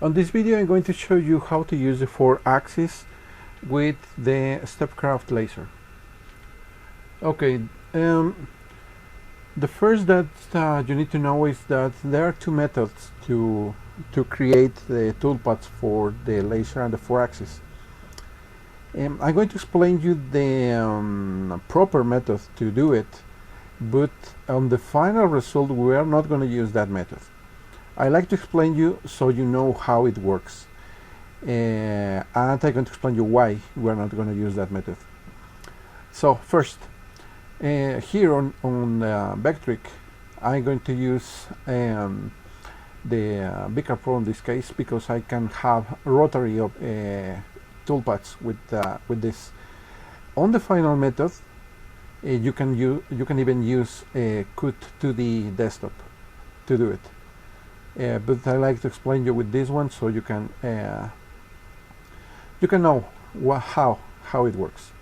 On this video I'm going to show you how to use the 4-axis with the Stepcraft laser. Okay, the first that you need to know is that there are two methods to create the toolpaths for the laser and the 4-axis. I'm going to explain you the proper method to do it, but on the final result we are not going to use that method. I like to explain you so you know how it works, and I'm going to explain you why we're not going to use that method. So first, here on Vectric, I'm going to use the Bigger Pro in this case because I can have rotary of toolpaths with this. On the final method, you can even use Cut to the desktop to do it. But I like to explain you with this one so you can know how it works.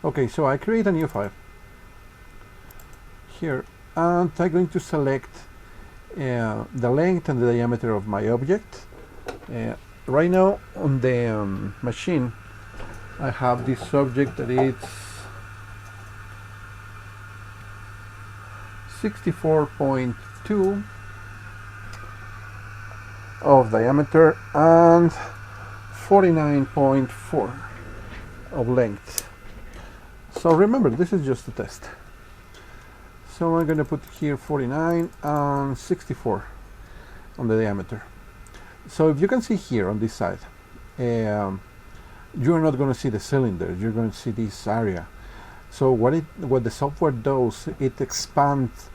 Okay, so I create a new file here, and I'm going to select the length and the diameter of my object. Right now on the machine I have this object that is 64.2 of diameter and 49.4 of length. So remember, this is just a test. So I'm going to put here 49 and 64 on the diameter. So if you can see here on this side, you're not going to see the cylinder, you're going to see this area. So what the software does, it expands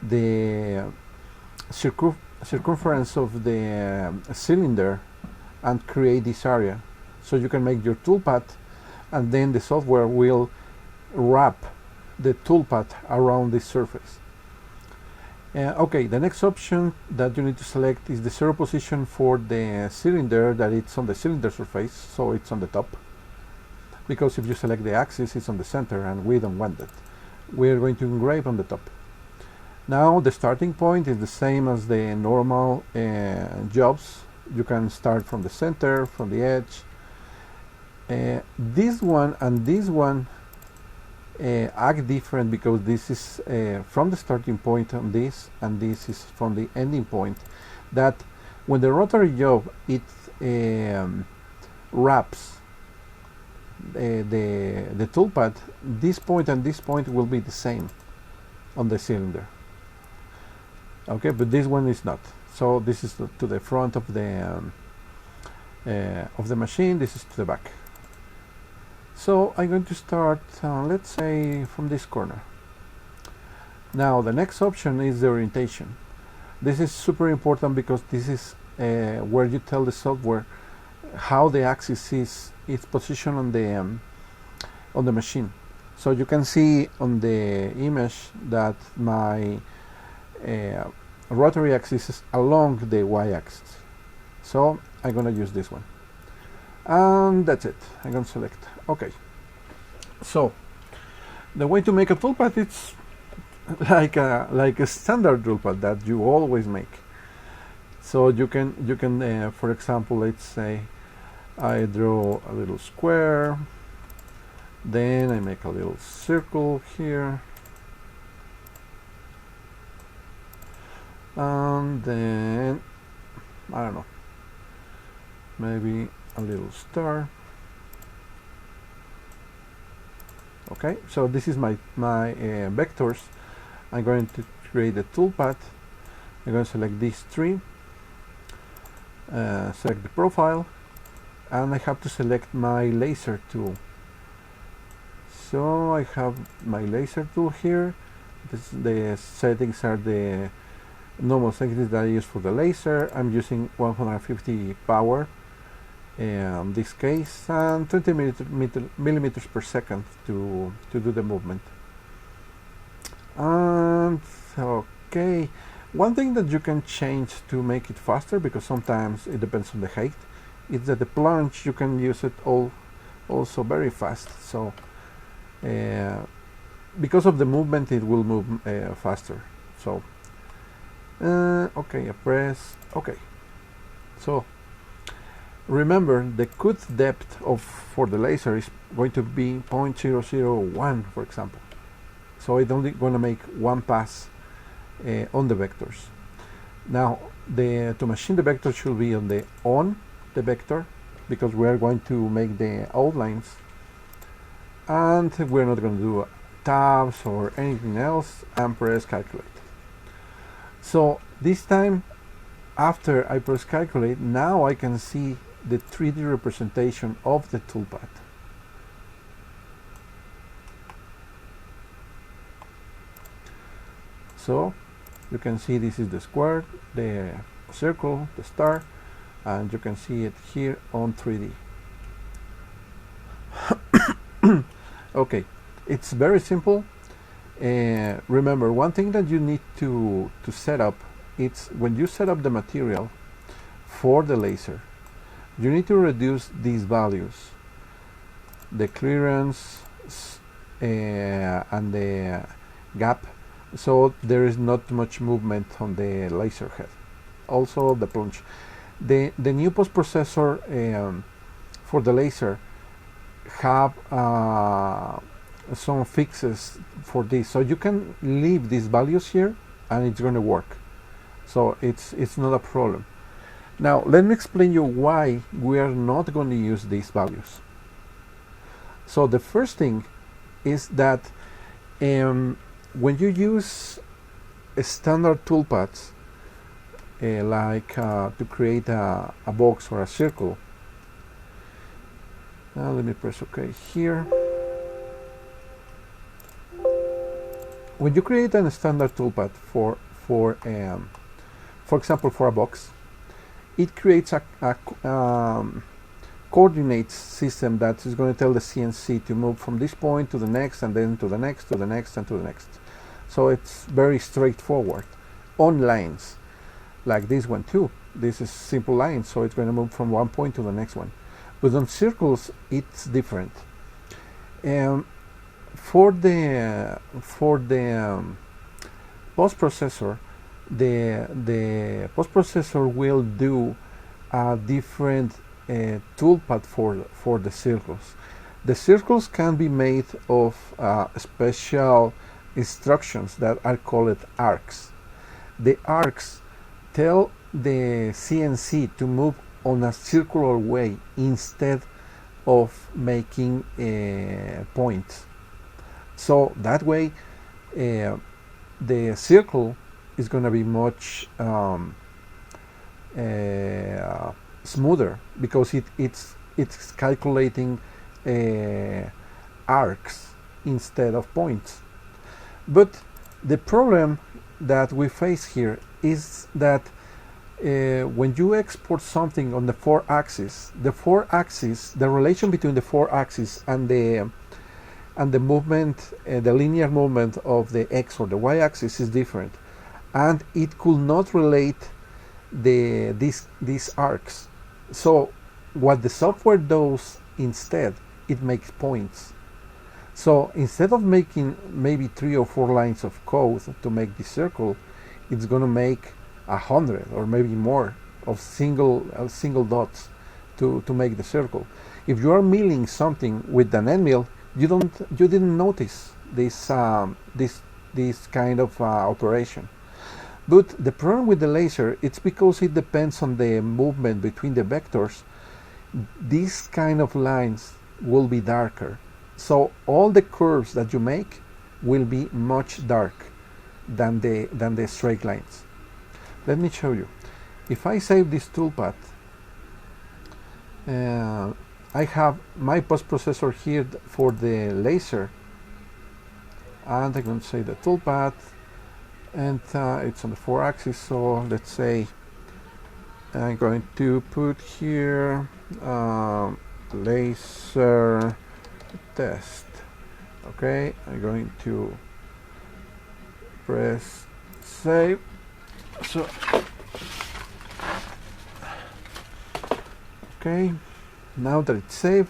the circumference of the cylinder and create this area, so you can make your toolpath, and then the software will wrap the toolpath around this surface. Okay, the next option that you need to select is the zero position for the cylinder, that it's on the cylinder surface, so it's on the top, because if you select the axis it's on the center and we don't want that. We're going to engrave on the top. Now the starting point is the same as the normal jobs. You can start from the center, from the edge. This one and this one act different because this is from the starting point on this, and this is from the ending point. That when the rotary job it wraps the toolpath, this point and this point will be the same on the cylinder. Okay, but this one is not. So this is to the front of the machine. This is to the back. So I'm going to start, let's say, from this corner. Now the next option is the orientation. This is super important because this is where you tell the software how the axis is its position on the machine. So you can see on the image that my rotary axis is along the y-axis. So I'm going to use this one. And that's it. I'm going to select. Okay. So the way to make a toolpath, it's like a standard toolpath that you always make. So you can for example, let's say I draw a little square, then I make a little circle here, and then I don't know, maybe a little star. Okay, so this is my vectors. I'm going to create a toolpath. I'm going to select these three, select the profile, and I have to select my laser tool. So I have my laser tool here. The settings are the normal settings that I use for the laser. I'm using 150 power in this case, and 20 millimeters per second to do the movement. And okay, one thing that you can change to make it faster, because sometimes it depends on the height, is that the plunge you can use it also very fast. So because of the movement it will move faster. So okay, I press OK. So Remember, the cut depth for the laser is going to be 0.001, for example. So it's only going to make one pass on the vectors. Now, to machine the vector should be on the vector, because we are going to make the outlines, and we're not going to do tabs or anything else, and press calculate. So this time, after I press calculate, now I can see the 3D representation of the toolpath. So you can see this is the square, the circle, the star, and you can see it here on 3D. Okay, it's very simple. Remember, one thing that you need to set up, it's when you set up the material for the laser, you need to reduce these values, the clearance and the gap, so there is not much movement on the laser head. Also the plunge. The new post-processor for the laser have some fixes for this, so you can leave these values here and it's going to work. So it's not a problem. Now let me explain you why we are not going to use these values. So the first thing is that when you use a standard toolpaths like to create a box or a circle. Now let me press OK here. When you create a standard toolpath for example for a box, it creates a coordinates system that is going to tell the CNC to move from this point to the next, and then to the next, to the next, and to the next. So it's very straightforward on lines like this one too. This is simple lines, so it's going to move from one point to the next one. But on circles it's different. For the post-processor, the post-processor will do a different toolpath for the circles. The circles can be made of special instructions that are called arcs. The arcs tell the CNC to move on a circular way instead of making points. So that way the circle is going to be much smoother, because it's calculating arcs instead of points. But the problem that we face here is that when you export something on the 4-axis, the relation between the 4-axis and the movement, the linear movement of the X or the Y-axis is different, and it could not relate these arcs. So what the software does instead, it makes points. So instead of making maybe 3 or 4 lines of code to make this circle, it's going to make 100 or maybe more of single dots to make the circle. If you are milling something with an end mill, you didn't notice this kind of operation. But the problem with the laser, it's because it depends on the movement between the vectors. These kind of lines will be darker. So all the curves that you make will be much dark than the straight lines. Let me show you. If I save this toolpath, I have my post-processor here for the laser, and I'm going to say the toolpath, and it's on the 4-axis. So let's say I'm going to put here laser test. Okay, I'm going to press save. So okay, now that it's saved,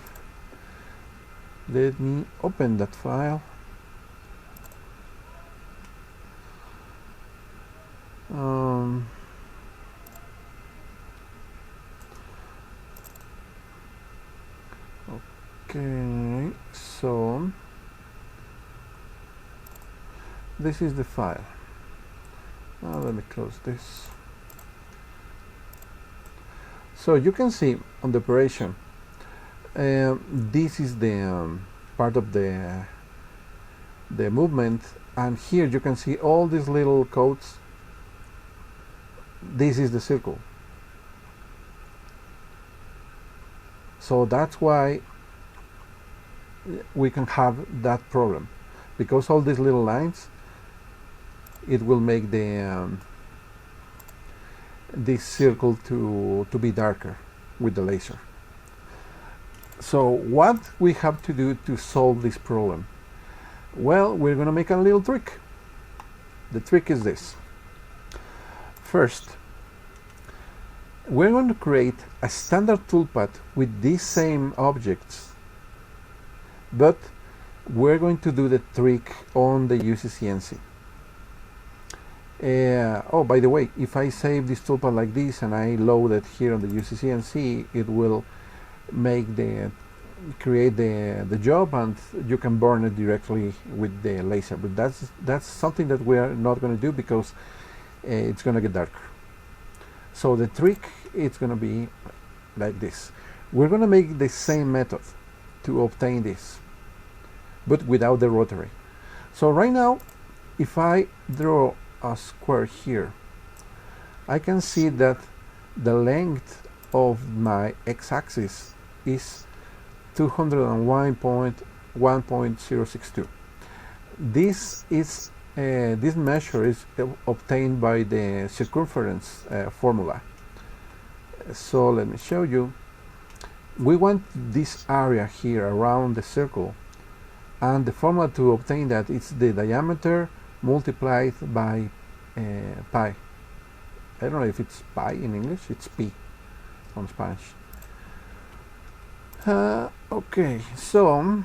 let me open that file. Okay, so this is the file. Now let me close this. So you can see on the operation, this is the part of the movement, and here you can see all these little codes. This is the circle. So that's why we can have that problem, because all these little lines, it will make the this circle to be darker with the laser. So what we have to do to solve this problem? Well, we're going to make a little trick. The trick is this. First, we're going to create a standard toolpath with these same objects, but we're going to do the trick on the UCCNC. Oh, by the way, if I save this toolpath like this and I load it here on the UCCNC, it will create the job, and you can burn it directly with the laser. But that's something that we are not going to do, because it's going to get darker. So the trick is going to be like this. We're going to make the same method to obtain this, but without the rotary. So right now, if I draw a square here, I can see that the length of my x-axis is 201.1.062. This measure is obtained by the circumference formula. So let me show you. We want this area here around the circle, and the formula to obtain that is the diameter multiplied by pi. I don't know if it's pi in English, it's pi on Spanish. Okay, so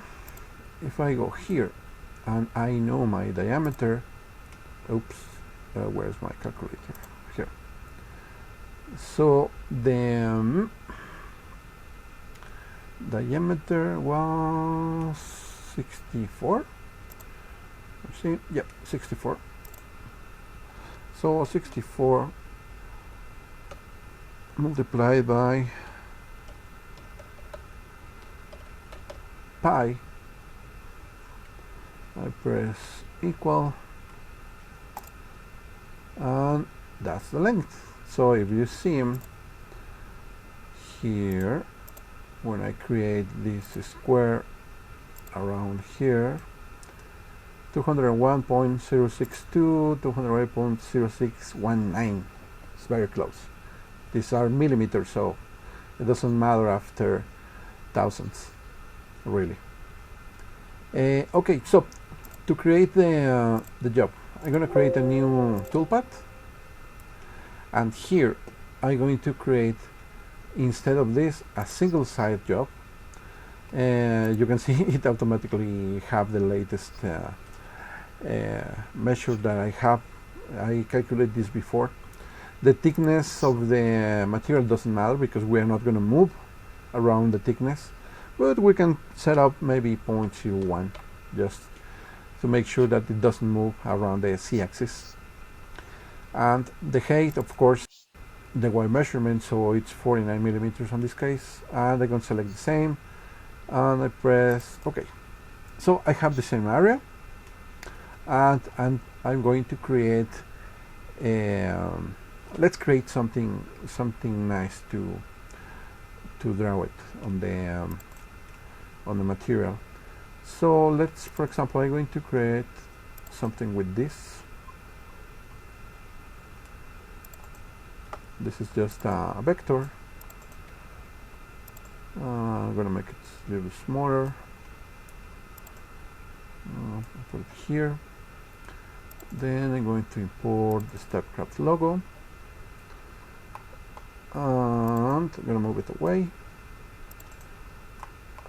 if I go here and I know my diameter, oops, where's my calculator? Here. So the diameter was 64. See, yep, 64. So 64 multiplied by pi. I press equal, and that's the length. So if you see here, when I create this square around here, 201.062, 208.0619. It's very close. These are millimeters, so it doesn't matter after thousands, really. Okay, so to create the job, I'm going to create a new toolpath, and here I'm going to create, instead of this, a single side job. You can see it automatically have the latest measure that I have. I calculated this before. The thickness of the material doesn't matter, because we are not going to move around the thickness, but we can set up maybe 0.01 just to make sure that it doesn't move around the z-axis. And the height, of course, the Y measurement, so it's 49 millimeters on this case, and I'm going to select the same, and I press OK. So I have the same area, and I'm going to create let's create something nice to draw it on the material. So let's, for example, I'm going to create something with this. This is just a vector. I'm going to make it a little smaller. Put it here. Then I'm going to import the Stepcraft logo, and I'm going to move it away.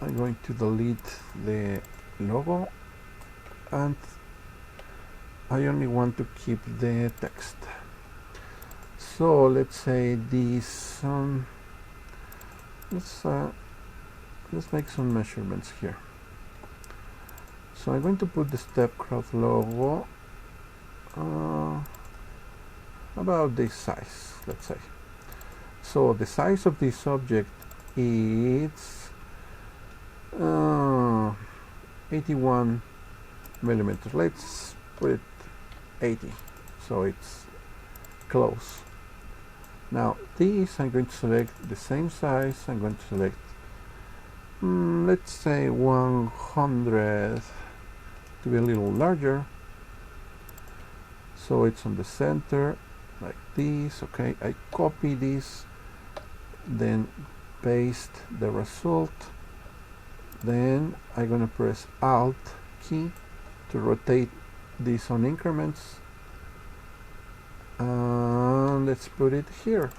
I'm going to delete the logo, and I only want to keep the text. So let's say this let's let's make some measurements here. So I'm going to put the Stepcraft logo about this size, let's say. So the size of this object is 81 millimeters. Let's put it 80, so it's close. Now this, I'm going to select the same size. I'm going to select let's say 100 to be a little larger, so it's on the center like this. Okay, I copy this, then paste the result, then I'm gonna press Alt key to rotate this on increments, and let's put it here.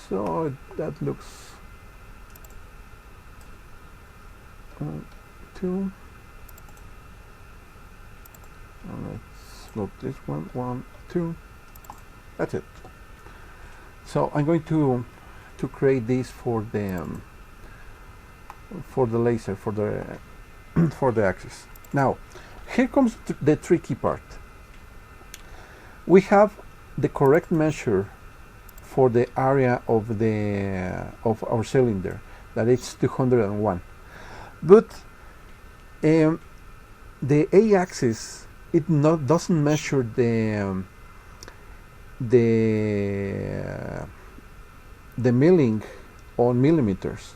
So that looks 1, 2, and let's look this one, 1, 2. That's it. So I'm going to create this for the laser, for the for the axis. Now here comes the tricky part. We have the correct measure for the area of our cylinder, that it's 201, but the a-axis, it doesn't measure the milling on millimeters.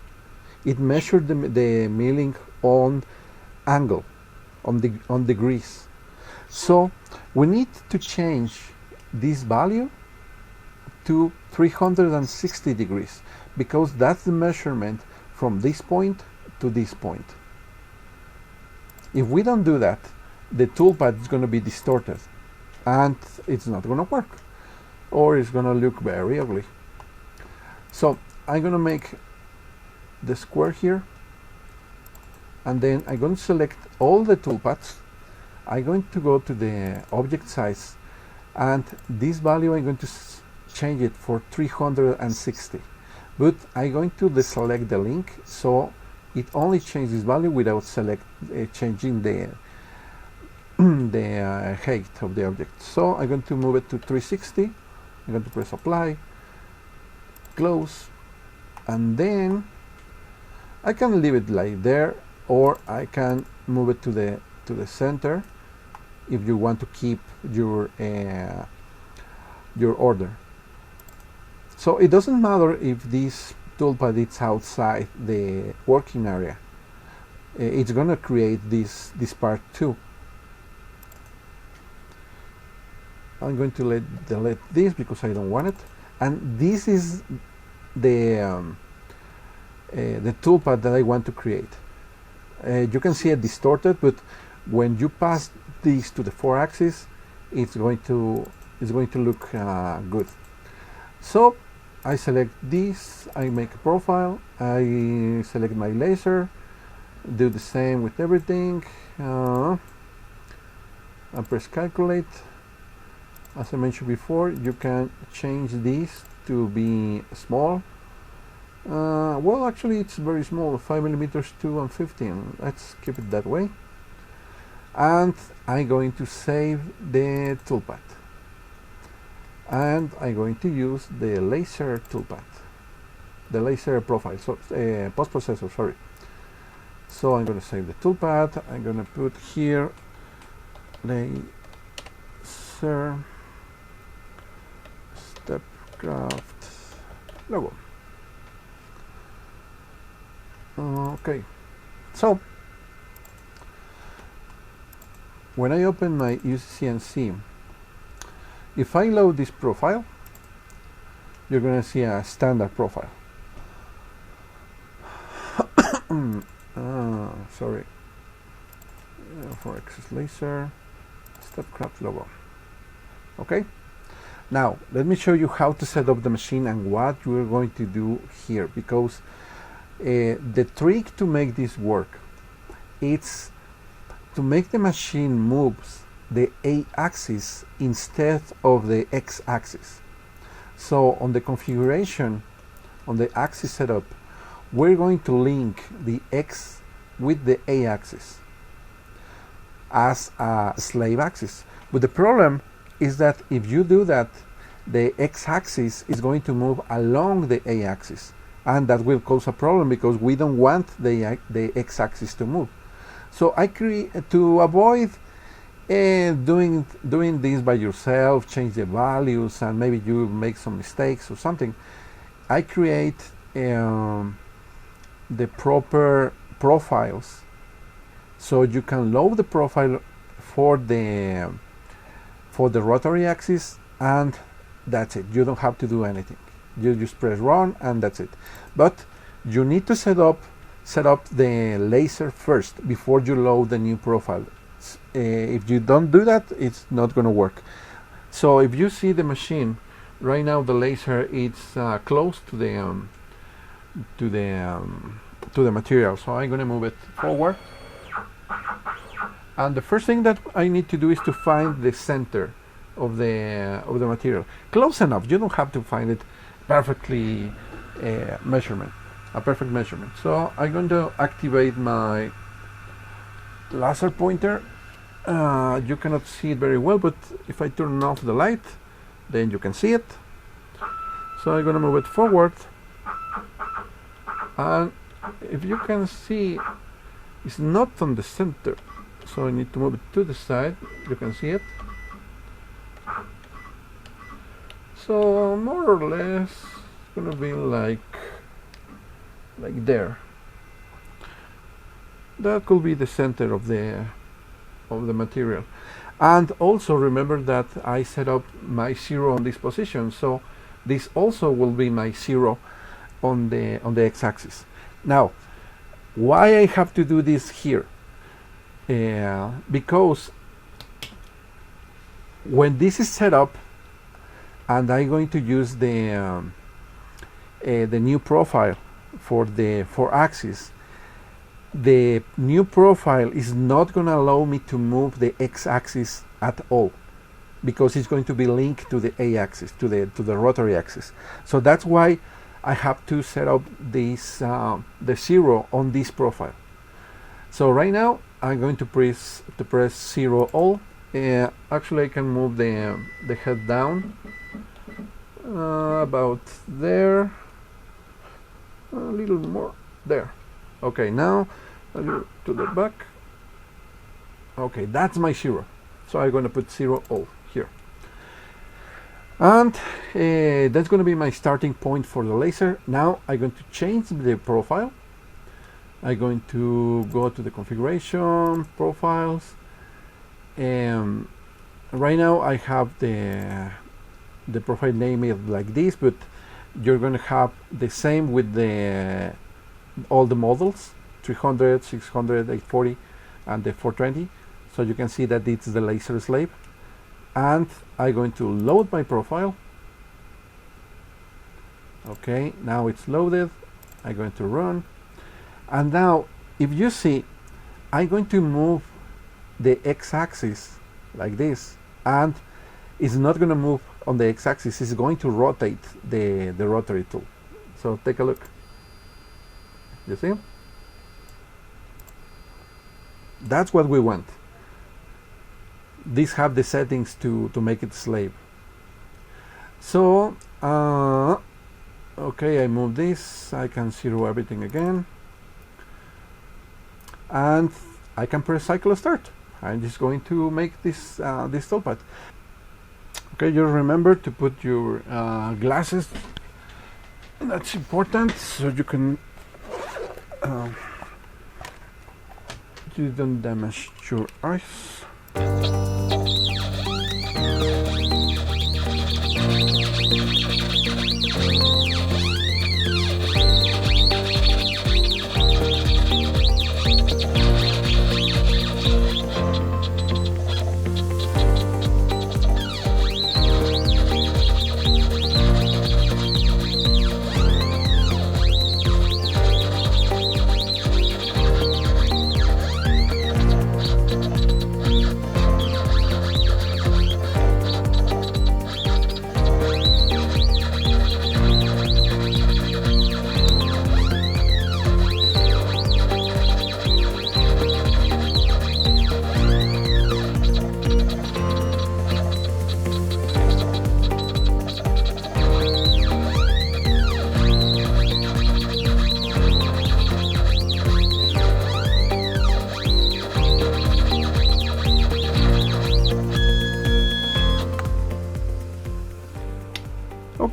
It measured the milling on angle, on degrees. So we need to change this value to 360 degrees, because that's the measurement from this point to this point. If we don't do that, the toolpath is going to be distorted and it's not going to work, or it's going to look very ugly. So I'm going to make the square here, and then I'm going to select all the toolpaths. I'm going to go to the object size, and this value I'm going to change it for 360, but I'm going to deselect the link, so it only changes this value without changing the height of the object. So I'm going to move it to 360. I'm going to press apply, close, and then I can leave it like there, or I can move it to the center if you want to keep your order. So it doesn't matter if this toolpath is outside the working area. It's going to create this part too. I'm going to delete this because I don't want it. And this is the toolpath that I want to create. You can see it distorted, but when you pass this to the 4-axis, it's going to look good. So I select this, I make a profile, I select my laser, do the same with everything, I press calculate. As I mentioned before, you can change this to be small. Well, actually it's very small, 5 millimeters to 115. Let's keep it that way. And I'm going to save the toolpath. And I'm going to use the laser toolpath, the laser profile, so post-processor, sorry. So I'm going to save the toolpath. I'm going to put here laser Stepcraft logo. Okay, so when I open my UCNC, if I load this profile, you're going to see a standard profile. Sorry, for Access Laser, Stepcraft logo. Okay, now let me show you how to set up the machine and what we're going to do here, because the trick to make this work, it's to make the machine moves the A-axis instead of the X-axis. So on the configuration, on the axis setup, we're going to link the X with the A axis as a slave axis. But the problem is that if you do that, the X axis is going to move along the A axis, and that will cause a problem because we don't want the X axis to move. So I create, to avoid doing this by yourself, change the values, and maybe you make some mistakes or something, I create the proper profiles, so you can load the profile for the rotary axis, and that's it. You don't have to do anything. You just press run and that's it. But you need to set up the laser first before you load the new profile. If you don't do that, it's not going to work. So if you see the machine right now, the laser is close to the material. So I'm going to move it forward. And the first thing that I need to do is to find the center of the material. Close enough. You don't have to find it perfectly a perfect measurement. So I'm going to activate my laser pointer. You cannot see it very well, but if I turn off the light, then you can see it. So I'm going to move it forward, and if you can see, it's not on the center, so I need to move it to the side. You can see it. So more or less it's going to be like there. That could be the center of the material. And also remember that I set up my 0 on this position, so this also will be my 0 on the x-axis. Now, why I have to do this here? Because when this is set up and I'm going to use the new profile for the 4-axis, the new profile is not going to allow me to move the x-axis at all, because it's going to be linked to the a-axis, to the rotary axis. So that's why I have to set up this the 0 on this profile. So right now I'm going to press 0 all. Actually I can move the head down about there, a little more there. Okay, now a little to the back. Okay, that's my 0. So I'm going to put 0 all here. And that's going to be my starting point for the laser. Now I'm going to change the profile. I'm going to go to the configuration, profiles. Right now I have the profile name like this, but you're going to have the same with all the models, 300, 600, 840, and the 420. So you can see that it's the laser slave. And I'm going to load my profile. Okay, now it's loaded. I'm going to run. And now, if you see, I'm going to move the x-axis like this, and it's not going to move on the x-axis. It's going to rotate the rotary tool. So take a look. You see? That's what we want. These have the settings to make it slave. So okay, I move this. I can 0 everything again, and I can press cycle start. I'm just going to make this this toolpath. Okay, just remember to put your glasses. That's important, so you can you don't damage your eyes.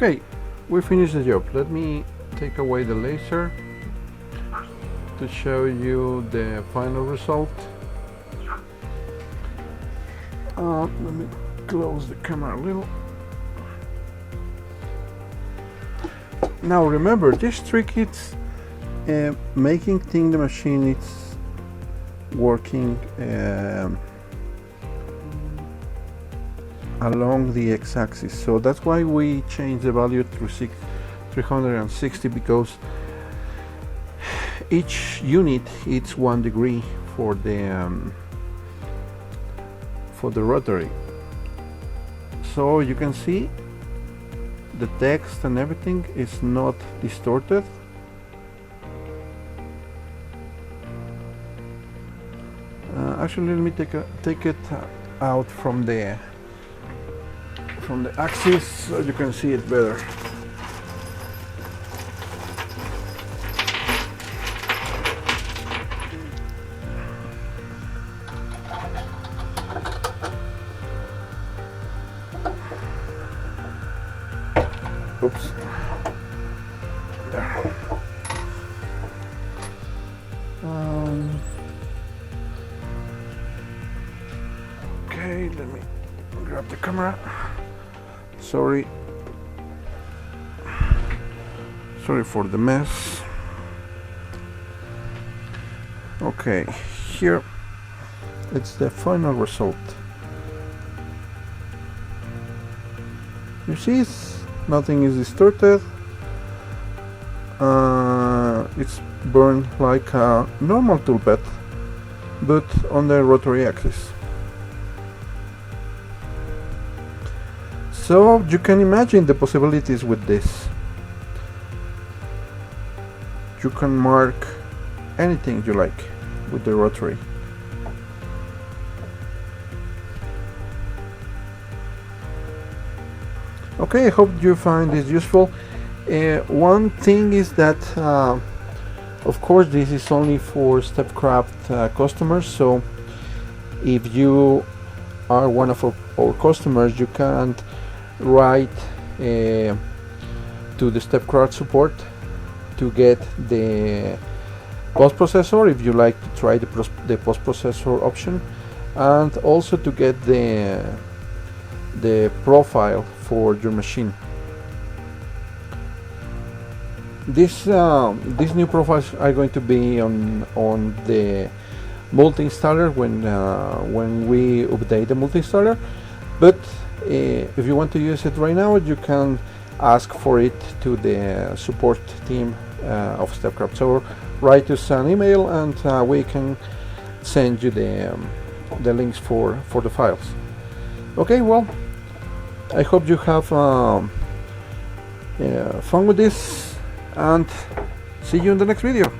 Okay, we finished the job. Let me take away the laser to show you the final result. Let me close the camera a little. Now remember, this trick is making the machine it's working along the x-axis, so that's why we change the value to 360, because each unit is 1 degree for the rotary. So you can see the text and everything is not distorted. Actually, let me take it out from the axis so you can see it better. Oops. There. Okay, let me grab the camera. Sorry for the mess. Okay, here it's the final result. You see, nothing is distorted. It's burned like a normal toolpath, but on the rotary axis. So you can imagine the possibilities with this. You can mark anything you like with the rotary. Okay, I hope you find this useful. One thing is that of course this is only for Stepcraft customers, so if you are one of our customers, you can write to the Stepcraft support to get the post processor if you like to try the post processor option, and also to get the profile for your machine. These new profiles are going to be on the multi-installer when we update the multi-installer, but if you want to use it right now, you can ask for it to the support team of Stepcraft. So write us an email and we can send you the links for the files. Okay, well, I hope you have fun with this, and see you in the next video.